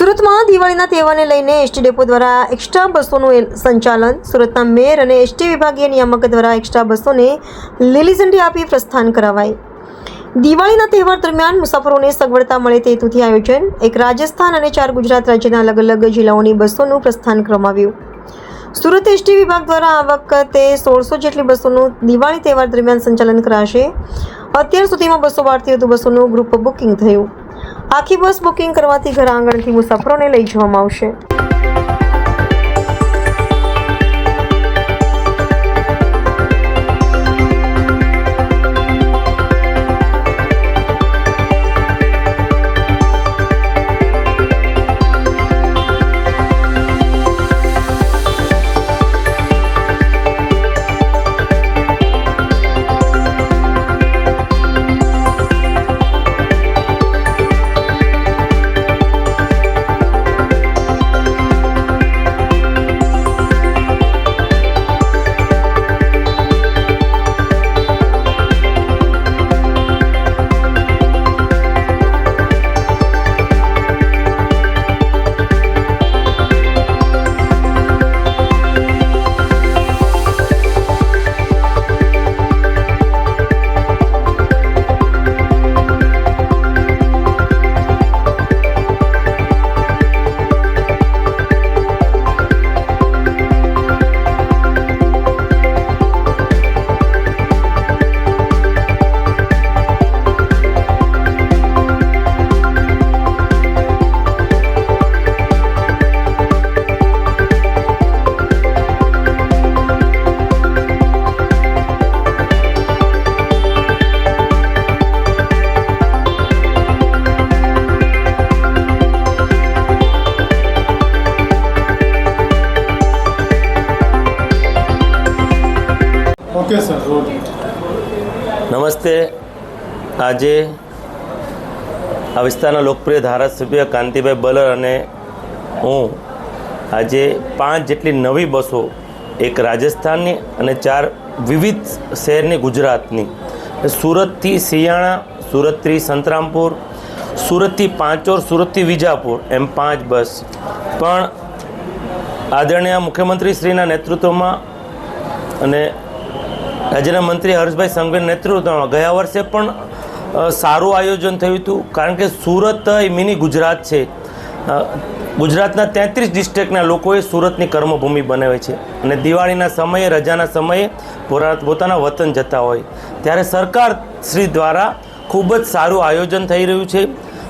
સુરતમાં દિવાળીના તહેવારને લઈને એસટી ડેપો દ્વારા એક્સ્ટ્રા બસોનું સંચાલન. સુરતના મેયર અને એસટી વિભાગીય નિયામક દ્વારા એક્સ્ટ્રા બસોને લીલી ઝંડી આપી પ્રસ્થાન કરાવાય. દિવાળીના તહેવાર દરમિયાન મુસાફરોને સગવડતા મળે તે હેતુથી આયોજન. એક રાજસ્થાન અને 4 ગુજરાત રાજ્યના અલગ અલગ જિલ્લાઓની બસોનું પ્રસ્થાન કરવામાં આવ્યું. સુરત એસટી વિભાગ દ્વારા આ વખતે 1600 જેટલી બસોનું દિવાળી તહેવાર દરમિયાન સંચાલન કરાશે. અત્યાર સુધીમાં 212થી વધુ બસોનું ગ્રુપ બુકિંગ થયું. આખી બસ બુકિંગ કરવાથી ઘર આંગણથી મુસાફરોને લઈ જવામાં આવશે. Okay sir, road. નમસ્તે. આજે આ વિસ્તારના લોકપ્રિય ધારાસભ્ય કાંતિભાઈ બલર અને હું આજે 5 જેટલી નવી બસો, એક રાજસ્થાનની અને 4 વિવિધ શહેરની ગુજરાતની, સુરતથી સિયાણા, સુરતથી સંતરામપુર, સુરતથી પાંચોર, સુરતથી વિજાપુર, એમ 5 બસ પણ આદરણીય મુખ્યમંત્રીશ્રીના નેતૃત્વમાં અને રાજ્યના મંત્રી હર્ષભાઈ સંઘવીના નેતૃત્વમાં ગયા વર્ષે પણ સારું આયોજન થયું હતું. કારણ કે સુરત એ મિની ગુજરાત છે. ગુજરાતના 33 ડિસ્ટ્રિક્ટના લોકોએ સુરતની કર્મભૂમિ બનાવે છે અને દિવાળીના સમયે, રજાના સમયે પોતાના વતન જતા હોય ત્યારે સરકાર શ્રી દ્વારા ખૂબ જ સારું આયોજન થઈ રહ્યું છે.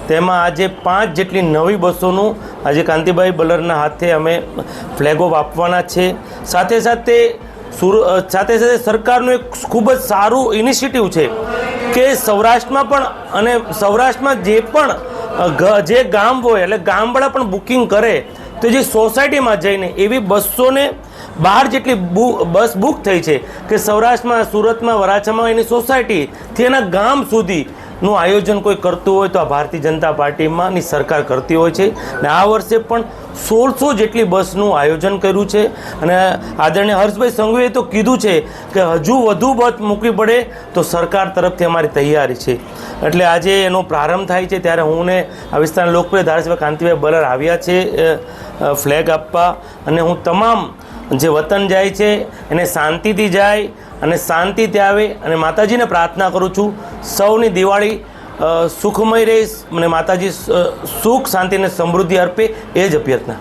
તેમાં આજે 5 જેટલી નવી બસોનું આજે કાંતિભાઈ બલરના હાથે અમે ફ્લેગ ઓફ આપવાના છે. સાથે સાથે સરકારનું એક ખૂબ જ સારું ઇનિશિયેટિવ છે કે સૌરાષ્ટ્રમાં પણ અને સૌરાષ્ટ્રમાં જે ગામ હોય એટલે ગામવાળા પણ બુકિંગ કરે તો જે સોસાયટીમાં જઈને એવી 212 જેટલી બસ બુક થઈ છે કે સૌરાષ્ટ્રમાં, સુરતમાં, વરાછામાં એની સોસાયટીથી એના ગામ સુધીનું આયોજન કોઈ કરતું હોય તો આ ભારતીય જનતા પાર્ટીમાંની સરકાર કરતી હોય છે. અને આ વર્ષે પણ 1600 જેટલી બસનું આયોજન કર્યું છે અને આદરણીય હર્ષભાઈ સંઘવીએ તો કીધું છે કે હજુ વધુ બસ મૂકવી પડે તો સરકાર તરફથી અમારી તૈયારી છે. એટલે આજે એનો પ્રારંભ થાય છે ત્યારે હું ને આ વિસ્તારના લોકપ્રિય ધારાસભ્ય કાંતિભાઈ બલર આવ્યા છે ફ્લેગ આપવા. અને હું તમામ જે વતન જાય છે એને શાંતિથી જાય અને શાંતિથી આવે અને માતાજીને પ્રાર્થના કરું છું સૌની દિવાળી સુખમય રહે અને માતાજી સુખ, શાંતિ અને સમૃદ્ધિ અર્પે, એ જ અભ્યર્થના.